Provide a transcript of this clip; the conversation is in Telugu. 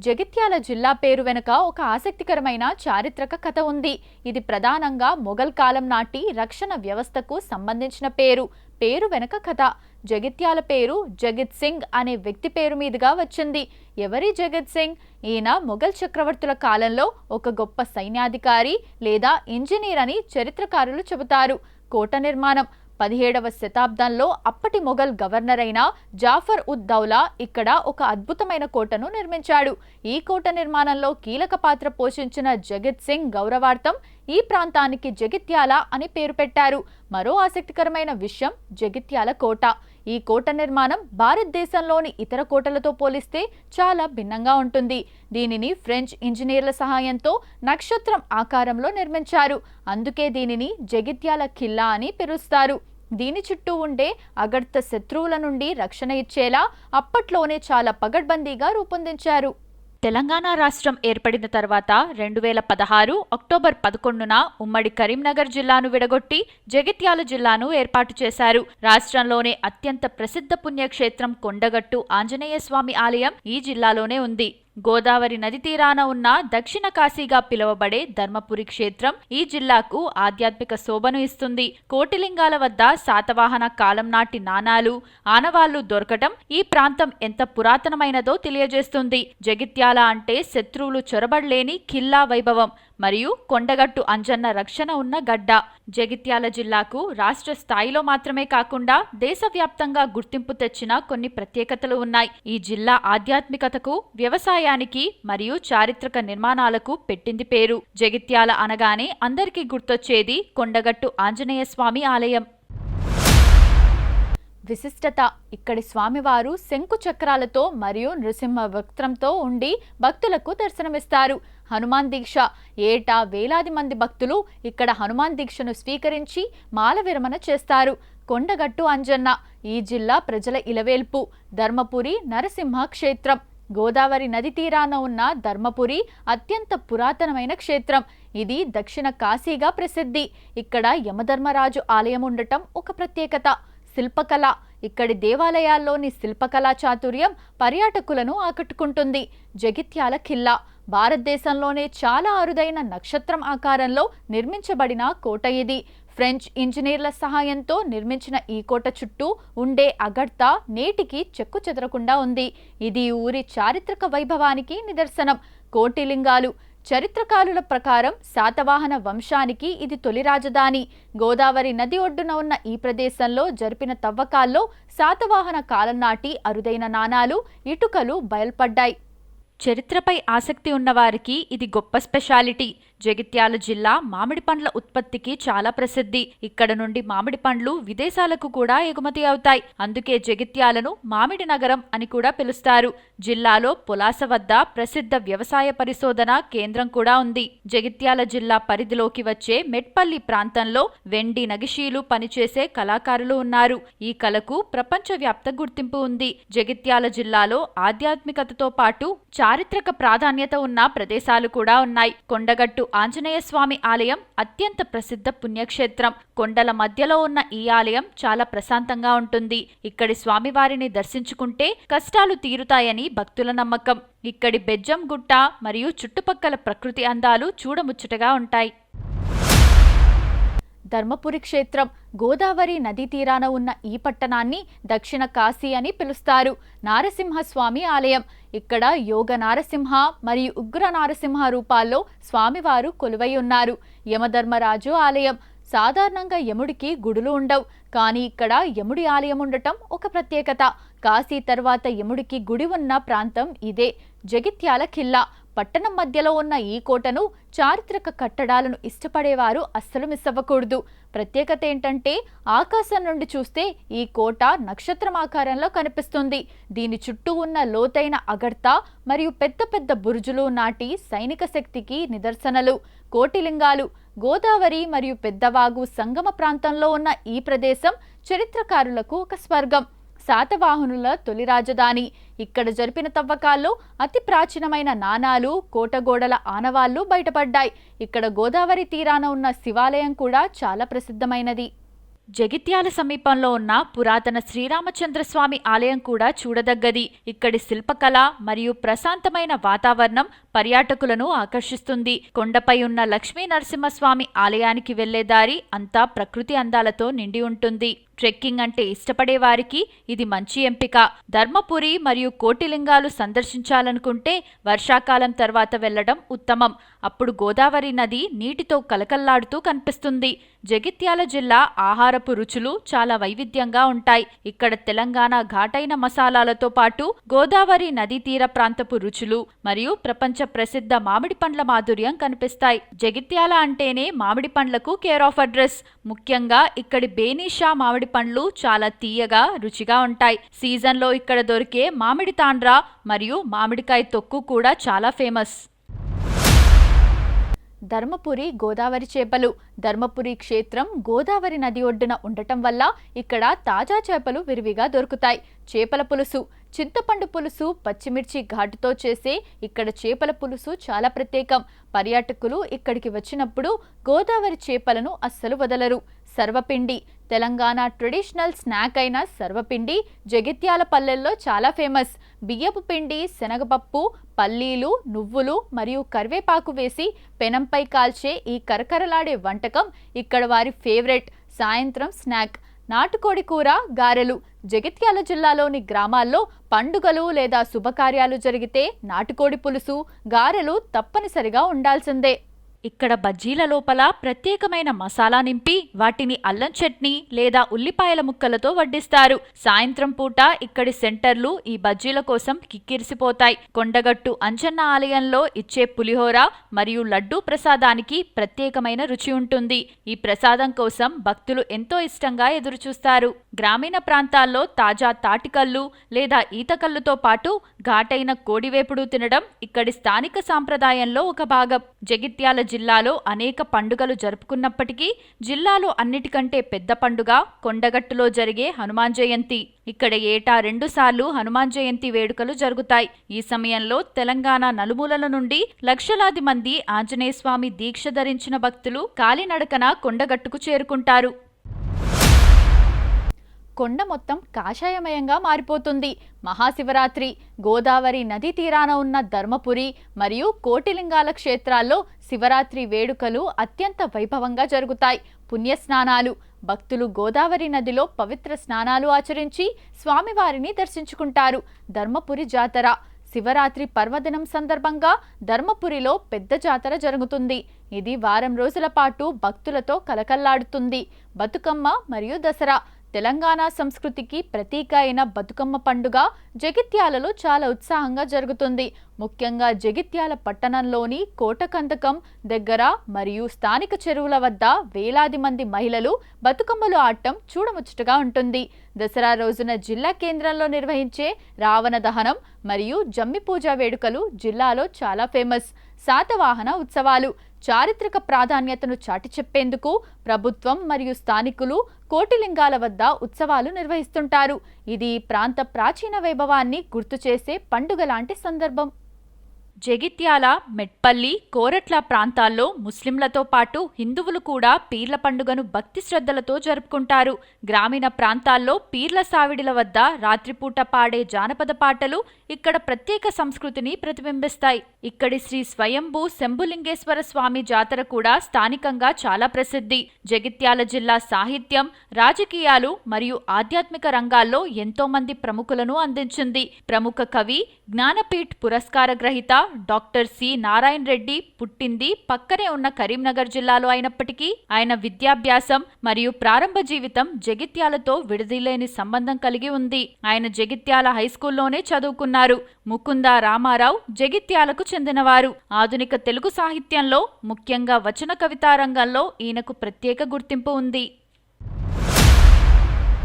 జగిత్యాల జిల్లా పేరు వెనుక ఒక ఆసక్తికరమైన చారిత్రక కథ ఉంది. ఇది ప్రధానంగా మొఘల్ కాలం నాటి రక్షణ వ్యవస్థకు సంబంధించిన పేరు వెనుక కథ. జగిత్యాల పేరు జగిత్ సింగ్ అనే వ్యక్తి పేరు మీదుగా వచ్చింది. ఎవరి జగిత్ సింగ్? ఈయన మొఘల్ చక్రవర్తుల కాలంలో ఒక గొప్ప సైన్యాధికారి లేదా ఇంజనీర్ అని చరిత్రకారులు చెబుతారు. కోట నిర్మాణం 17వ శతాబ్దంలో అప్పటి మొఘల్ గవర్నర్ అయిన జాఫర్ ఉద్ దౌలా ఇక్కడ ఒక అద్భుతమైన కోటను నిర్మించాడు. ఈ కోట నిర్మాణంలో కీలక పాత్ర పోషించిన జగిత్ సింగ్ గౌరవార్థం ఈ ప్రాంతానికి జగిత్యాల అని పేరు పెట్టారు. మరో ఆసక్తికరమైన విషయం జగిత్యాల కోట. ఈ కోట నిర్మాణం భారతదేశంలోని ఇతర కోటలతో పోలిస్తే చాలా భిన్నంగా ఉంటుంది. దీనిని ఫ్రెంచ్ ఇంజనీర్ల సహాయంతో నక్షత్రం ఆకారంలో నిర్మించారు. అందుకే దీనిని జగిత్యాల ఖిల్లా అని పిలుస్తారు. దీని చుట్టూ ఉండే అగర్త శత్రువుల నుండి రక్షణ ఇచ్చేలా అప్పట్లోనే చాలా పగడ్బందీగా రూపొందించారు. తెలంగాణ రాష్ట్రం ఏర్పడిన తర్వాత 2016 అక్టోబర్ 11న ఉమ్మడి కరీంనగర్ జిల్లాను విడగొట్టి జగిత్యాల జిల్లాను ఏర్పాటు చేశారు. రాష్ట్రంలోనే అత్యంత ప్రసిద్ధ పుణ్యక్షేత్రం కొండగట్టు ఆంజనేయ స్వామి ఆలయం ఈ జిల్లాలోనే ఉంది. గోదావరి నది తీరాన ఉన్న దక్షిణ కాశీగా పిలువబడే ధర్మపురి క్షేత్రం ఈ జిల్లాకు ఆధ్యాత్మిక శోభను ఇస్తుంది. కోటిలింగాల వద్ద శాతవాహన కాలం నాటి నాణాలు, ఆనవాళ్లు దొరకటం ఈ ప్రాంతం ఎంత పురాతనమైనదో తెలియజేస్తుంది. జగిత్యాల అంటే శత్రువులు చొరబడలేని ఖిల్లా వైభవం మరియు కొండగట్టు అంజన్న రక్షణ ఉన్న గడ్డ. జగిత్యాల జిల్లాకు రాష్ట్ర స్థాయిలో మాత్రమే కాకుండా దేశవ్యాప్తంగా గుర్తింపు తెచ్చిన కొన్ని ప్రత్యేకతలు ఉన్నాయి. ఈ జిల్లా ఆధ్యాత్మికతకు, వ్యవసాయానికి మరియు చారిత్రక నిర్మాణాలకు పెట్టింది పేరు. జగిత్యాల అనగానే అందరికీ గుర్తొచ్చేది కొండగట్టు ఆంజనేయ స్వామి ఆలయం. విశిష్టత: ఇక్కడి స్వామివారు శంకు చక్రాలతో మరియు నృసింహ వక్త్రంతో ఉండి భక్తులకు దర్శనమిస్తారు. హనుమాన్ దీక్ష: ఏటా వేలాది మంది భక్తులు ఇక్కడ హనుమాన్ దీక్షను స్వీకరించి మాల విరమణ చేస్తారు. కొండగట్టు అంజన్న ఈ జిల్లా ప్రజల ఇలవేల్పు. ధర్మపురి నరసింహ క్షేత్రం: గోదావరి నది తీరాన ఉన్న ధర్మపురి అత్యంత పురాతనమైన క్షేత్రం. ఇది దక్షిణ కాశీగా ప్రసిద్ధి. ఇక్కడ యమధర్మరాజు ఆలయం ఉండటం ఒక ప్రత్యేకత. శిల్పకళ: ఇక్కడి దేవాలయాల్లోని శిల్పకళా చాతుర్యం పర్యాటకులను ఆకట్టుకుంటుంది. జగిత్యాల ఖిల్లా భారతదేశంలోనే చాలా అరుదైన నక్షత్రం ఆకారంలో నిర్మించబడిన కోట ఇది. ఫ్రెంచ్ ఇంజనీర్ల సహాయంతో నిర్మించిన ఈ కోట చుట్టూ ఉండే అగర్త నేటికి చెక్కు చెదరకుండా ఉంది. ఇది ఊరి చారిత్రక వైభవానికి నిదర్శనం. కోటిలింగాలు: చరిత్రకారుల ప్రకారం శాతవాహన వంశానికి ఇది తొలి రాజధాని. గోదావరి నది ఒడ్డున ఉన్న ఈ ప్రదేశంలో జరిపిన తవ్వకాల్లో శాతవాహన కాలం నాటి అరుదైన నాణాలు, ఇటుకలు బయల్పడ్డాయి. చరిత్రపై ఆసక్తి ఉన్నవారికి ఇది గొప్ప స్పెషాలిటీ. జగిత్యాల జిల్లా మామిడి పండ్ల ఉత్పత్తికి చాలా ప్రసిద్ధి. ఇక్కడ నుండి మామిడి పండ్లు విదేశాలకు కూడా ఎగుమతి అవుతాయి. అందుకే జగిత్యాలను మామిడి నగరం అని కూడా పిలుస్తారు. జిల్లాలో పులాస వద్ద ప్రసిద్ధ వ్యవసాయ పరిశోధన కేంద్రం కూడా ఉంది. జగిత్యాల జిల్లా పరిధిలోకి వచ్చే మెట్పల్లి ప్రాంతంలో వెండి నగిషీలు పనిచేసే కళాకారులు ఉన్నారు. ఈ కళకు ప్రపంచవ్యాప్త గుర్తింపు ఉంది. జగిత్యాల జిల్లాలో ఆధ్యాత్మికతతో పాటు చారిత్రక ప్రాధాన్యత ఉన్న ప్రదేశాలు కూడా ఉన్నాయి. కొండగట్టు ఆంజనేయ స్వామి ఆలయం అత్యంత ప్రసిద్ధ పుణ్యక్షేత్రం. కొండల మధ్యలో ఉన్న ఈ ఆలయం చాలా ప్రశాంతంగా ఉంటుంది. ఇక్కడి స్వామివారిని దర్శించుకుంటే కష్టాలు తీరుతాయని భక్తుల నమ్మకం. ఇక్కడి బెజ్జం గుట్ట మరియు చుట్టుపక్కల ప్రకృతి అందాలు చూడముచ్చటగా ఉంటాయి. ధర్మపురి క్షేత్రం గోదావరి నదీ తీరాన ఉన్న ఈ పట్టణాన్ని దక్షిణ కాశీ అని పిలుస్తారు. నారసింహస్వామి ఆలయం: ఇక్కడ యోగ నారసింహ మరియు ఉగ్ర నారసింహ రూపాల్లో స్వామివారు కొలువై ఉన్నారు. యమధర్మరాజు ఆలయం: సాధారణంగా యముడికి గుడులు ఉండవు, కానీ ఇక్కడ యముడి ఆలయం ఉండటం ఒక ప్రత్యేకత. కాశీ తర్వాత యముడికి గుడి ఉన్న ప్రాంతం ఇదే. జగిత్యాల ఖిల్లా: పట్టణం మధ్యలో ఉన్న ఈ కోటను చారిత్రక కట్టడాలను ఇష్టపడేవారు అస్సలు మిస్ అవ్వకూడదు. ప్రత్యేకత ఏంటంటే ఆకాశం నుండి చూస్తే ఈ కోట నక్షత్రం ఆకారంలో కనిపిస్తుంది. దీని చుట్టూ ఉన్న లోతైన అగర్త మరియు పెద్ద పెద్ద బురుజులు నాటి సైనిక శక్తికి నిదర్శనలు. కోటిలింగాలు: గోదావరి మరియు పెద్దవాగు సంగమ ప్రాంతంలో ఉన్న ఈ ప్రదేశం చరిత్రకారులకు ఒక స్వర్గం. శాతవాహనుల తొలి రాజధాని. ఇక్కడ జరిపిన తవ్వకాల్లో అతి ప్రాచీనమైన నాణాలు, కోటగోడల ఆనవాళ్లు బయటపడ్డాయి. ఇక్కడ గోదావరి తీరాన ఉన్న శివాలయం కూడా చాలా ప్రసిద్ధమైనది. జగిత్యాల సమీపంలో ఉన్న పురాతన శ్రీరామచంద్రస్వామి ఆలయం కూడా చూడదగ్గది. ఇక్కడి శిల్పకళ మరియు ప్రశాంతమైన వాతావరణం పర్యాటకులను ఆకర్షిస్తుంది. కొండపై ఉన్న లక్ష్మీ నరసింహస్వామి ఆలయానికి వెళ్లే దారి అంతా ప్రకృతి అందాలతో నిండి ఉంటుంది. ట్రెక్కింగ్ అంటే ఇష్టపడే వారికి ఇది మంచి ఎంపిక. ధర్మపురి మరియు కోటిలింగాలు సందర్శించాలనుకుంటే వర్షాకాలం తర్వాత వెళ్లడం ఉత్తమం. అప్పుడు గోదావరి నది నీటితో కలకల్లాడుతూ కనిపిస్తుంది. జగిత్యాల జిల్లా ఆహారపు రుచులు చాలా వైవిధ్యంగా ఉంటాయి. ఇక్కడ తెలంగాణ ఘాటైన మసాలాలతో పాటు గోదావరి నదీ తీర ప్రాంతపు రుచులు మరియు ప్రపంచ ప్రసిద్ధ మామిడి పండ్ల మాధుర్యం కనిపిస్తాయి. జగిత్యాల అంటేనే మామిడి పండ్లకు కేర్ ఆఫ్ అడ్రస్. ముఖ్యంగా ఇక్కడి బేనీషా మామిడి పండ్లు చాలా తీయగా రుచిగా ఉంటాయి. సీజన్లో ఇక్కడ దొరికే మామిడి తాండ్ర మరియు మామిడికాయ తొక్కు కూడా చాలా ఫేమస్. ధర్మపురి గోదావరి చేపలు. ధర్మపురి క్షేత్రం గోదావరి నది ఒడ్డున ఉండటం వల్ల ఇక్కడ తాజా చేపలు విరివిగా దొరుకుతాయి. చేపల పులుసు, చింతపండు పులుసు, పచ్చిమిర్చి ఘాటుతో చేసే ఇక్కడ చేపల పులుసు చాలా ప్రత్యేకం. పర్యాటకులు ఇక్కడికి వచ్చినప్పుడు గోదావరి చేపలను అస్సలు వదలరు. సర్వపిండి, తెలంగాణ ట్రెడిషనల్ స్నాక్ అయిన సర్వపిండి జగిత్యాల పల్లెల్లో చాలా ఫేమస్. బియ్యపు పిండి, శనగపప్పు, పల్లీలు, నువ్వులు మరియు కరివేపాకు వేసి పెనంపై కాల్చే ఈ కరకరలాడే వంటకం ఇక్కడ వారి ఫేవరెట్ సాయంత్రం స్నాక్. నాటుకోడి కూర, గారెలు. జగిత్యాల జిల్లాలోని గ్రామాల్లో పండుగలు లేదా శుభకార్యాలు జరిగితే నాటుకోడి పులుసు, గారెలు తప్పనిసరిగా ఉండాల్సిందే. ఇక్కడ బజ్జీల లోపల ప్రత్యేకమైన మసాలా నింపి వాటిని అల్లం చట్నీ లేదా ఉల్లిపాయల ముక్కలతో వడ్డిస్తారు. సాయంత్రం పూట ఇక్కడి సెంటర్లు ఈ బజ్జీల కోసం కిక్కిరిసిపోతాయి. కొండగట్టు అంజన్న ఆలయంలో ఇచ్చే పులిహోర మరియు లడ్డూ ప్రసాదానికి ప్రత్యేకమైన రుచి ఉంటుంది. ఈ ప్రసాదం కోసం భక్తులు ఎంతో ఇష్టంగా ఎదురుచూస్తారు. గ్రామీణ ప్రాంతాల్లో తాజా తాటికల్లు లేదా ఈతకల్లుతో పాటు ఘాటైన కోడివేపుడు తినడం ఇక్కడి స్థానిక సాంప్రదాయంలో ఒక భాగం. జగిత్యాల జిల్లాలో అనేక పండుగలు జరుపుకున్నప్పటికీ జిల్లాలో అన్నిటికంటే పెద్ద పండుగ కొండగట్టులో జరిగే హనుమాన్ జయంతి. ఇక్కడ ఏటా 2 సార్లు హనుమాన్ జయంతి వేడుకలు జరుగుతాయి. ఈ సమయంలో తెలంగాణ నలుమూలల నుండి లక్షలాది మంది ఆంజనేయస్వామి దీక్ష ధరించిన భక్తులు కాలినడకన కొండగట్టుకు చేరుకుంటారు. కొండ మొత్తం కాషాయమయంగా మారిపోతుంది. మహాశివరాత్రి. గోదావరి నదీ తీరాన ఉన్న ధర్మపురి మరియు కోటిలింగాల క్షేత్రాల్లో శివరాత్రి వేడుకలు అత్యంత వైభవంగా జరుగుతాయి. పుణ్యస్నానాలు. భక్తులు గోదావరి నదిలో పవిత్ర స్నానాలు ఆచరించి స్వామివారిని దర్శించుకుంటారు. ధర్మపురి జాతర. శివరాత్రి పర్వదినం సందర్భంగా ధర్మపురిలో పెద్ద జాతర జరుగుతుంది. ఇది వారం రోజుల పాటు భక్తులతో కలకల్లాడుతుంది. బతుకమ్మ మరియు దసరా. తెలంగాణ సంస్కృతికి ప్రతీక అయిన బతుకమ్మ పండుగ జగిత్యాలలో చాలా ఉత్సాహంగా జరుగుతుంది. ముఖ్యంగా జగిత్యాల పట్టణంలోని కోటకందకం దగ్గర మరియు స్థానిక చెరువుల వద్ద వేలాది మంది మహిళలు బతుకమ్మలు ఆడటం చూడముచ్చటగా ఉంటుంది. దసరా రోజున జిల్లా కేంద్రంలో నిర్వహించే రావణ దహనం మరియు జమ్మి పూజ వేడుకలు జిల్లాలో చాలా ఫేమస్. శాతవాహన ఉత్సవాలు. చారిత్రక ప్రాధాన్యతను చాటి చెప్పేందుకు ప్రభుత్వం మరియు స్థానికులు కోటిలింగాల వద్ద ఉత్సవాలు నిర్వహిస్తుంటారు. ఇది ప్రాంత ప్రాచీన వైభవాన్ని గుర్తు చేసే పండుగ లాంటి సందర్భం. జగిత్యాల, మెట్పల్లి, కోరట్ల ప్రాంతాల్లో ముస్లింలతో పాటు హిందువులు కూడా పీర్ల పండుగను భక్తి శ్రద్ధలతో జరుపుకుంటారు. గ్రామీణ ప్రాంతాల్లో పీర్ల సావిడిల వద్ద రాత్రిపూట పాడే జానపద పాటలు ఇక్కడ ప్రత్యేక సంస్కృతిని ప్రతిబింబిస్తాయి. ఇక్కడి శ్రీ స్వయంభూ శంభులింగేశ్వర స్వామి జాతర కూడా స్థానికంగా చాలా ప్రసిద్ధి. జగిత్యాల జిల్లా సాహిత్యం, రాజకీయాలు మరియు ఆధ్యాత్మిక రంగాల్లో ఎంతో మంది ప్రముఖులను అందించింది. ప్రముఖ కవి, జ్ఞానపీఠ్ పురస్కార గ్రహీత డాక్టర్ సి నారాయణ రెడ్డి పుట్టింది పక్కనే ఉన్న కరీంనగర్ జిల్లాలో అయినప్పటికీ ఆయన విద్యాభ్యాసం మరియు ప్రారంభ జీవితం జగిత్యాలతో విడదీయలేని సంబంధం కలిగి ఉంది. ఆయన జగిత్యాల హైస్కూల్లోనే చదువుకున్నారు. ముకుంద రామారావు జగిత్యాలకు చెందినవారు. ఆధునిక తెలుగు సాహిత్యంలో ముఖ్యంగా వచన కవితా రంగంలో ఈయనకు ప్రత్యేక గుర్తింపు ఉంది.